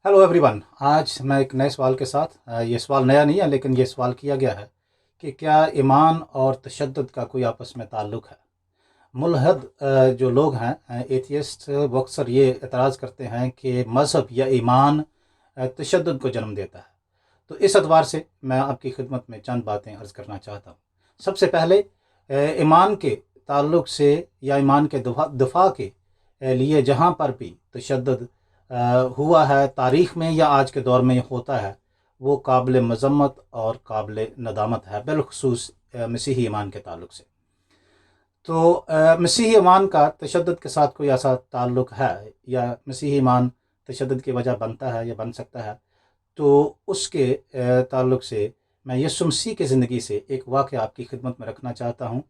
Hello everyone. आज मैं एक नए सवाल के साथ ये सवाल नया नहीं है, लेकिन ये सवाल किया गया है कि क्या ईमान और तशद्दुद का कोई आपस में ताल्लुक़ है। मुल्हद जो लोग हैं, एथियस्ट, वो अक्सर ये एतराज़ करते हैं कि मज़हब या ईमान तशद्दुद को जन्म देता है। तो इस एतबार से मैं आपकी खिदमत में चंद बातें अर्ज़ करना चाहता हूँ। सबसे पहले ईमान के ताल्लुक़ से या ईमान के दफ़ा के लिए जहाँ पर भी तशद्दुद हुआ है तारीख़ में या आज के दौर में होता है, वो काबिल मज़म्मत और काबिल नदामत है, बिलख़ुसूस मसीही ईमान के ताल्लुक़ से। तो मसीही ईमान का तशद्दुद के साथ कोई ऐसा ताल्लुक़ है या मसीही ईमान तशद्दुद की वजह बनता है या बन सकता है, तो उसके ताल्लुक़ से मैं यीशु मसीह की ज़िंदगी से एक वाक़या आपकी खिदमत में रखना चाहता हूँ,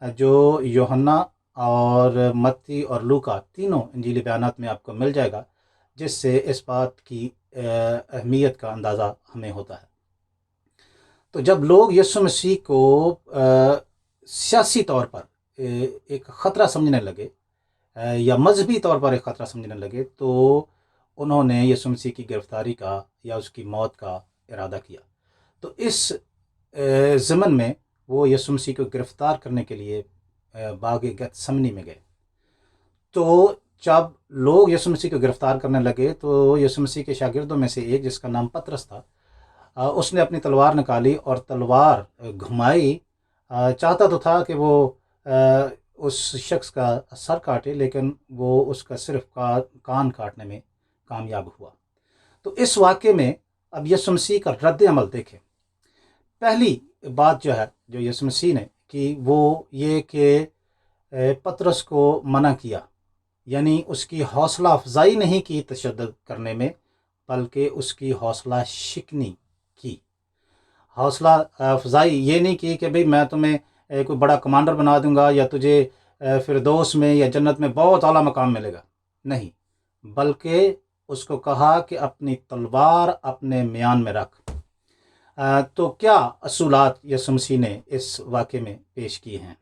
जो यूहन्ना और मत्ती और लूका तीनों इंजीली बयानात में आपको मिल जाएगा, जिससे इस बात की अहमियत का अंदाज़ा हमें होता है। तो जब लोग यीशु मसीह को सियासी तौर पर एक ख़तरा समझने लगे या मजहबी तौर पर एक ख़तरा समझने लगे, तो उन्होंने यीशु मसीह की गिरफ़्तारी का या उसकी मौत का इरादा किया। तो इस ज़मन में वो यीशु मसीह को गिरफ़्तार करने के लिए बाग़ गेत्समनी में गए। तो जब लोग यीशु मसीह को गिरफ़्तार करने लगे, तो यीशु मसीह के शागिर्दों में से एक, जिसका नाम पतरस था, उसने अपनी तलवार निकाली और तलवार घुमाई। चाहता तो था कि वो उस शख्स का सर काटे, लेकिन वो उसका सिर्फ कान काटने में कामयाब हुआ। तो इस वाक़े में अब यीशु मसीह का रद्द अमल देखें। पहली बात जो है जो यीशु मसीह ने की, वो ये कि पतरस को मना किया, यानी उसकी हौसला अफजाई नहीं की तशद्दुद करने में, बल्कि उसकी हौसला शिकनी की। हौसला अफजाई ये नहीं की कि भाई मैं तुम्हें कोई बड़ा कमांडर बना दूंगा या तुझे फिरदौस में या जन्नत में बहुत आला मकाम मिलेगा, नहीं, बल्कि उसको कहा कि अपनी तलवार अपने म्यान में रख। तो क्या असूलात यीशु मसीह ने इस वाक़े में पेश की हैं।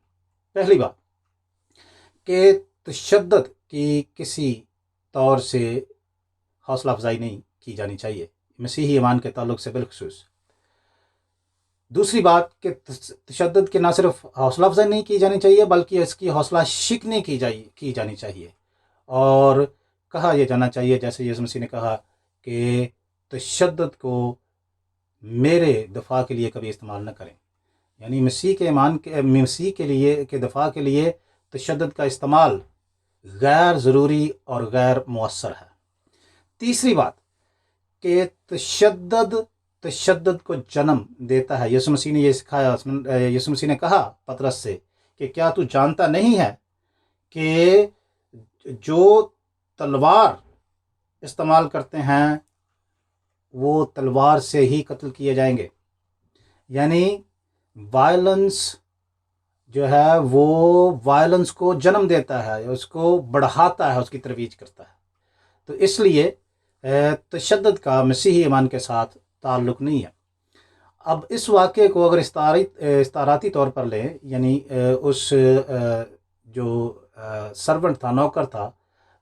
पहली बात कि तशद्दुद की किसी तौर से हौसला अफजाई नहीं की जानी चाहिए, मसीही ईमान के ताल्लुक़ से बिलखसूस। दूसरी बात कि तशद्दुद की ना सिर्फ हौसला अफजाई नहीं की जानी चाहिए, बल्कि इसकी हौसला शिकनी की जानी चाहिए। और कहा यह जाना चाहिए, जैसे यीशु मसीह ने कहा कि तशद्दुद को मेरे दफ़ा के लिए कभी इस्तेमाल न करें, यानी मसीह के लिए के दफ़ा के लिए तशद्दुद का इस्तेमाल गैर ज़रूरी और गैर मुअस्सर है। तीसरी बात कि तशद्दुद को जन्म देता है। यीशु मसीह ने ये सिखाया। यीशु मसीह ने कहा पतरस से कि क्या तू जानता नहीं है कि जो तलवार इस्तेमाल करते हैं वो तलवार से ही कत्ल किए जाएंगे। यानी वायलेंस जो है वो वायलेंस को जन्म देता है, उसको बढ़ाता है, उसकी तरवीज करता है। तो इसलिए तशद्दुद का मसीही ईमान के साथ ताल्लुक़ नहीं है। अब इस वाक़े को अगर इस्ताराती तौर पर लें, यानी उस जो सर्वेंट था, नौकर था,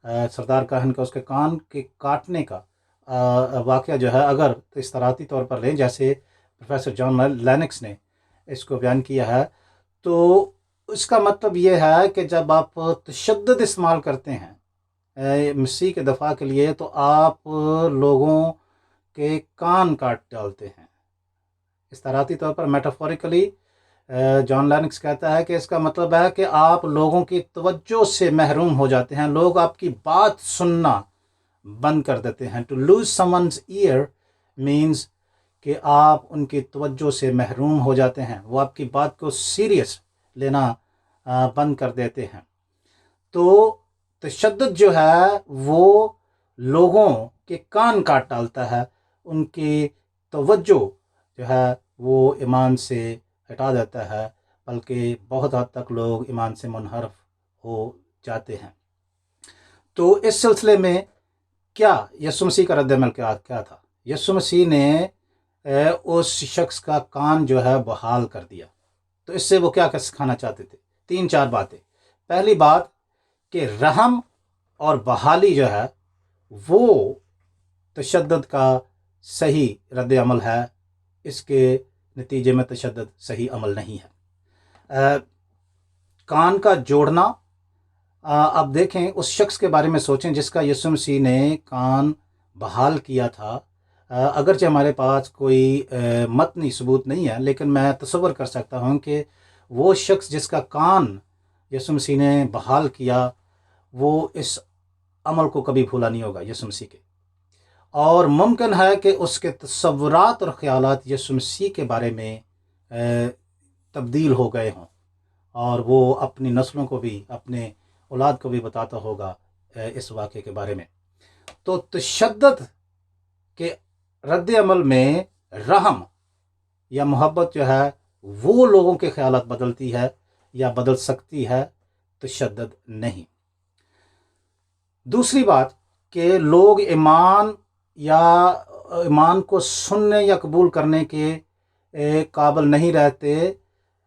सरदार काहन का, उसके कान के काटने का वाक़या जो है अगर इस्ताराती तौर पर लें, जैसे प्रोफेसर जॉन लेनक्स ने इसको बयान किया है, तो इसका मतलब ये है कि जब आप तशद्दुद इस्तेमाल करते हैं मसीह के दफ़ा के लिए, तो आप लोगों के कान काट डालते हैं। इस्ताराती तौर पर मेटाफोरिकली जॉन लेनक्स कहता है कि इसका मतलब है कि आप लोगों की तवज्जो से महरूम हो जाते हैं, लोग आपकी बात सुनना बंद कर देते हैं। To lose someone's year means कि आप उनकी तवज्जो से महरूम हो जाते हैं, वो आपकी बात को सीरियस लेना बंद कर देते हैं। तो तशद्दुद जो है वो लोगों के कान काट डालता है, उनकी तवज्जो जो है वो ईमान से हटा देता है, बल्कि बहुत हद तक लोग ईमान से मुनहरफ हो जाते हैं। तो इस सिलसिले में क्या यीशु मसीह का रद्द अमल क्या था। यीशु मसीह ने उस शख्स का कान जो है बहाल कर दिया। तो इससे वो क्या सिखाना चाहते थे, 3-4 बातें। पहली बात कि रहम और बहाली जो है वो तशद्दुद का सही रद्द अमल है, इसके नतीजे में तशद्दुद सही अमल नहीं है। कान का जोड़ना, अब देखें उस शख्स के बारे में सोचें जिसका यीशु मसीह ने कान बहाल किया था। अगरचे हमारे पास कोई मतनी सबूत नहीं है, लेकिन मैं तसव्वुर कर सकता हूँ कि वो शख्स जिसका कान यीशु मसीह ने बहाल किया, वो इस अमल को कभी भूला नहीं होगा यीशु मसीह के। और मुमकिन है कि उसके तसव्वुरात और ख़यालात यीशु मसीह के बारे में तब्दील हो गए हों, और वो अपनी नस्लों को भी, अपने औलाद को भी बताता होगा इस वाक़े के बारे में। तो तशद्दुद के रद्द अमल में रहम या मोहब्बत जो है वो लोगों के ख़यालात बदलती है या बदल सकती है, तशद्दुद नहीं। दूसरी बात कि लोग ईमान को सुनने या कबूल करने के काबिल नहीं रहते।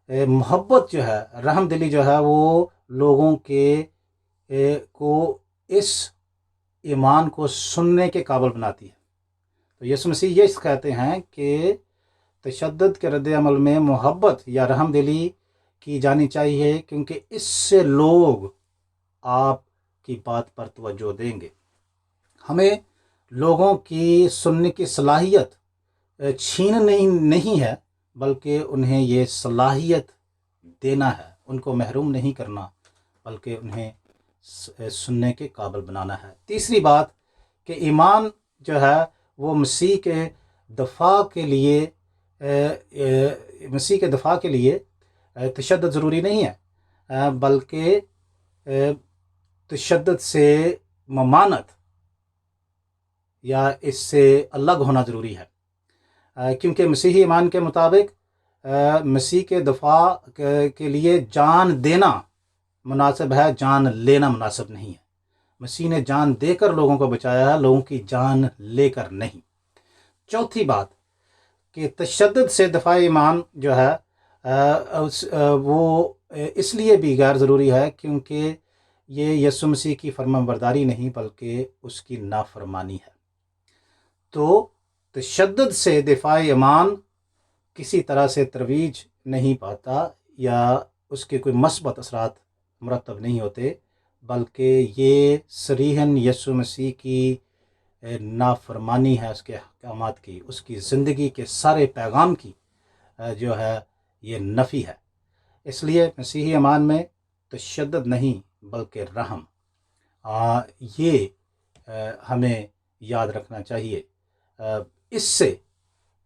मोहब्बत जो है, रहम दिली जो है, वो लोगों को इस ईमान को सुनने के काबिल बनाती है। तो यीशु मसीह ये कहते हैं कि तशद्दुद के रद्द अमल में मोहब्बत या रहम दिली की जानी चाहिए, क्योंकि इससे लोग आपकी बात पर तवज्जो देंगे। हमें लोगों की सुनने की सलाहियत छीननी नहीं है, बल्कि उन्हें ये सलाहियत देना है, उनको महरूम नहीं करना, बल्कि उन्हें सुनने के काबिल बनाना है। तीसरी बात कि ईमान जो है वो मसीह के दफ़ा के लिए तशद्दुद ज़रूरी नहीं है, बल्कि तशद्दुद से ममानत या इससे अलग होना ज़रूरी है, क्योंकि मसीही ईमान के मुताबिक मसीह के दफ़ा के लिए जान देना मुनासिब है, जान लेना मुनासिब नहीं है। मसीह ने जान देकर लोगों को बचाया है, लोगों की जान लेकर नहीं। चौथी बात कि तशद्दुद से दफ़ा ईमान जो है वो इसलिए भी गैर ज़रूरी है क्योंकि ये यीशु मसीह की फरमाबरदारी नहीं, बल्कि उसकी नाफरमानी है। तो तशद्दुद से दफ़ा ईमान किसी तरह से तरवीज नहीं पाता या उसके कोई मस्बत असरात मुरतब नहीं होते, बल्कि ये सरीहन यीशु मसीह की नाफरमानी है, उसके अहकामात की, उसकी ज़िंदगी के सारे पैगाम की जो है ये नफ़ी है। इसलिए मसीही ईमान में तशद्दुद नहीं बल्कि रहम, ये हमें याद रखना चाहिए। इससे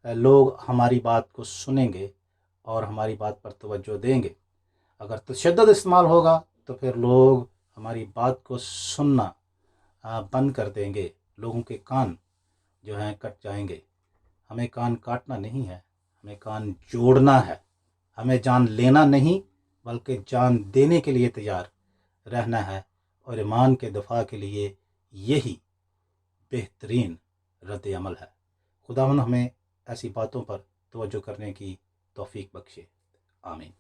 लोग हमारी बात को सुनेंगे और हमारी बात पर तवज्जो देंगे। अगर तशद्दुद इस्तेमाल होगा तो फिर लोग हमारी बात को सुनना बंद कर देंगे, लोगों के कान जो हैं कट जाएंगे। हमें कान काटना नहीं है, हमें कान जोड़ना है। हमें जान लेना नहीं बल्कि जान देने के लिए तैयार रहना है, और ईमान के दफ़ा के लिए यही बेहतरीन रद्द अमल है। खुदावंद हमें ऐसी बातों पर तवज्जो करने की तौफीक बख्शे। आमीन।